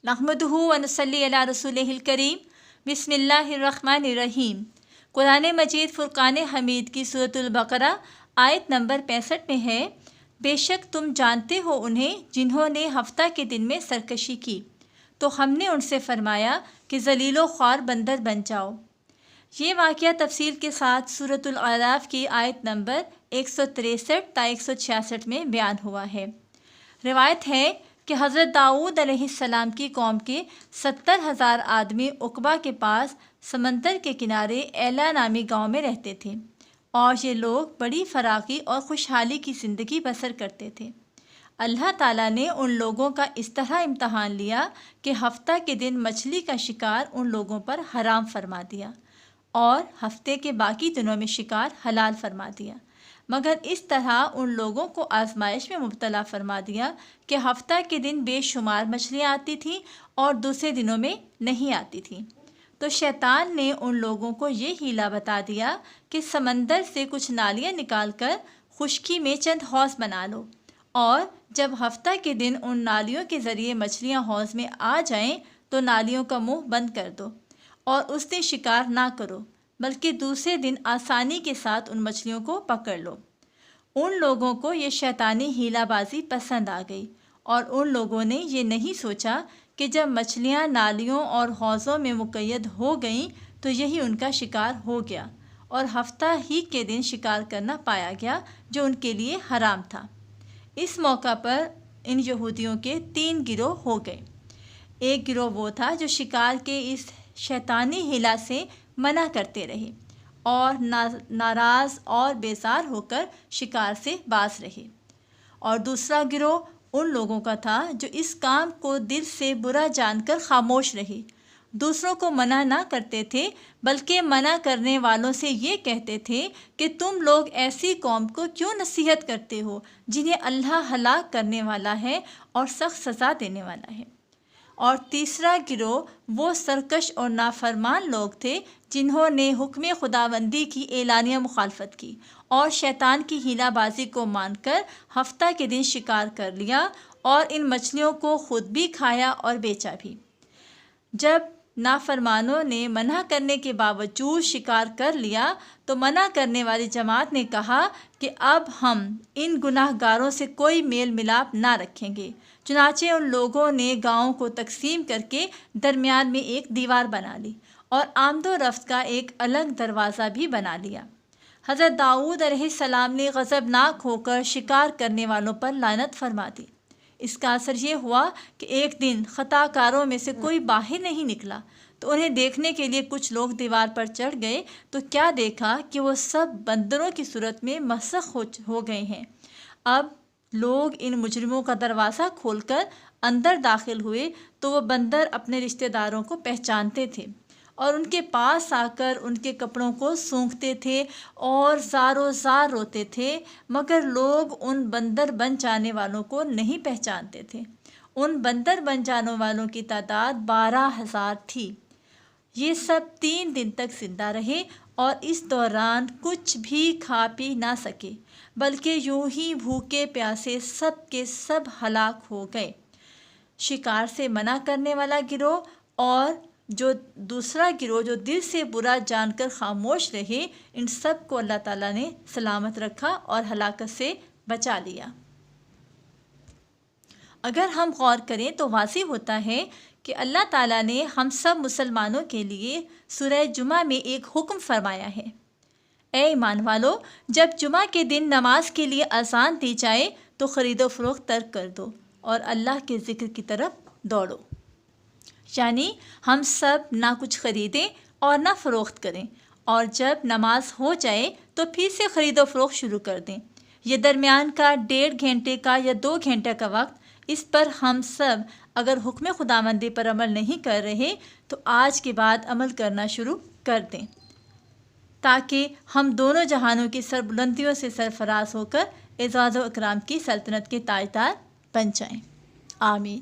نحمدہ و نصلی علی رسولہ الکریم۔ بسم اللہ الرحمن الرحیم۔ قرآن مجید فرقان حمید کی سورۃ البقرہ آیت نمبر 65 میں ہے، بے شک تم جانتے ہو انہیں جنہوں نے ہفتہ کے دن میں سرکشی کی، تو ہم نے ان سے فرمایا کہ ذلیل و خوار بندر بن جاؤ۔ یہ واقعہ تفصیل کے ساتھ سورۃ الاعراف کی آیت نمبر 163 تا 166 میں بیان ہوا ہے۔ روایت ہے کہ حضرت داؤد علیہ السلام کی قوم کے 70,000 آدمی عقبہ کے پاس سمندر کے کنارے ایلا نامی گاؤں میں رہتے تھے، اور یہ لوگ بڑی فراخی اور خوشحالی کی زندگی بسر کرتے تھے۔ اللہ تعالیٰ نے ان لوگوں کا اس طرح امتحان لیا کہ ہفتہ کے دن مچھلی کا شکار ان لوگوں پر حرام فرما دیا، اور ہفتے کے باقی دنوں میں شکار حلال فرما دیا، مگر اس طرح ان لوگوں کو آزمائش میں مبتلا فرما دیا کہ ہفتہ کے دن بے شمار مچھلیاں آتی تھیں اور دوسرے دنوں میں نہیں آتی تھیں۔ تو شیطان نے ان لوگوں کو یہ ہیلا بتا دیا کہ سمندر سے کچھ نالیاں نکال کر خشکی میں چند حوض بنا لو، اور جب ہفتہ کے دن ان نالیوں کے ذریعے مچھلیاں حوض میں آ جائیں تو نالیوں کا منہ بند کر دو، اور اس دن شکار نہ کرو، بلکہ دوسرے دن آسانی کے ساتھ ان مچھلیوں کو پکڑ لو۔ ان لوگوں کو یہ شیطانی ہیلا بازی پسند آ گئی، اور ان لوگوں نے یہ نہیں سوچا کہ جب مچھلیاں نالیوں اور حوضوں میں مقید ہو گئیں تو یہی ان کا شکار ہو گیا، اور ہفتہ ہی کے دن شکار کرنا پایا گیا جو ان کے لیے حرام تھا۔ اس موقع پر ان یہودیوں کے 3 گروہ ہو گئے۔ ایک گروہ وہ تھا جو شکار کے اس شیطانی ہیلا سے منع کرتے رہے اور ناراض اور بیزار ہو کر شکار سے باز رہے، اور دوسرا گروہ ان لوگوں کا تھا جو اس کام کو دل سے برا جان کر خاموش رہے، دوسروں کو منع نہ کرتے تھے بلکہ منع کرنے والوں سے یہ کہتے تھے کہ تم لوگ ایسی قوم کو کیوں نصیحت کرتے ہو جنہیں اللہ ہلاک کرنے والا ہے اور سخت سزا دینے والا ہے۔ اور تیسرا گروہ وہ سرکش اور نافرمان لوگ تھے جنہوں نے حکم خداوندی کی اعلانیہ مخالفت کی اور شیطان کی ہیلا بازی کو مان کر ہفتہ کے دن شکار کر لیا، اور ان مچھلیوں کو خود بھی کھایا اور بیچا بھی۔ جب نافرمانوں نے منع کرنے کے باوجود شکار کر لیا تو منع کرنے والی جماعت نے کہا کہ اب ہم ان گناہ گاروں سے کوئی میل ملاپ نہ رکھیں گے۔ چنانچہ ان لوگوں نے گاؤں کو تقسیم کر کے درمیان میں ایک دیوار بنا لی اور آمد و رفت کا ایک الگ دروازہ بھی بنا لیا۔ حضرت داؤد علیہ السلام نے غضبناک ہو کر شکار کرنے والوں پر لعنت فرما دی۔ اس کا اثر یہ ہوا کہ ایک دن خطا کاروں میں سے کوئی باہر نہیں نکلا، تو انہیں دیکھنے کے لیے کچھ لوگ دیوار پر چڑھ گئے تو کیا دیکھا کہ وہ سب بندروں کی صورت میں مسخ ہو گئے ہیں۔ اب لوگ ان مجرموں کا دروازہ کھول کر اندر داخل ہوئے تو وہ بندر اپنے رشتہ داروں کو پہچانتے تھے اور ان کے پاس آ کر ان کے کپڑوں کو سونکھتے تھے اور زار و زار روتے تھے، مگر لوگ ان بندر بن جانے والوں کو نہیں پہچانتے تھے۔ ان بندر بن جانے والوں کی تعداد 12,000 تھی۔ یہ سب 3 دن تک زندہ رہے اور اس دوران کچھ بھی کھا پی نہ سکے، بلکہ یوں ہی بھوکے پیاسے سب کے سب ہلاک ہو گئے۔ شکار سے منع کرنے والا گروہ اور جو دوسرا گروہ جو دل سے برا جان کر خاموش رہے، ان سب کو اللہ تعالیٰ نے سلامت رکھا اور ہلاکت سے بچا لیا۔ اگر ہم غور کریں تو واضح ہوتا ہے کہ اللہ تعالیٰ نے ہم سب مسلمانوں کے لیے سورہ جمعہ میں ایک حکم فرمایا ہے۔ اے ایمان والو، جب جمعہ کے دن نماز کے لیے اذان دی جائے تو خرید و فروخت ترک کر دو اور اللہ کے ذکر کی طرف دوڑو۔ یعنی ہم سب نہ کچھ خریدیں اور نہ فروخت کریں، اور جب نماز ہو جائے تو پھر سے خرید و فروخت شروع کر دیں۔ یہ درمیان کا 1.5 گھنٹے کا یا 2 گھنٹے کا وقت، اس پر ہم سب اگر حکم خداوندی پر عمل نہیں کر رہے تو آج کے بعد عمل کرنا شروع کر دیں، تاکہ ہم دونوں جہانوں کی سربلندیوں سے سرفراز ہو کر اعزاز و اکرام کی سلطنت کے تاجدار بن جائیں۔ آمین۔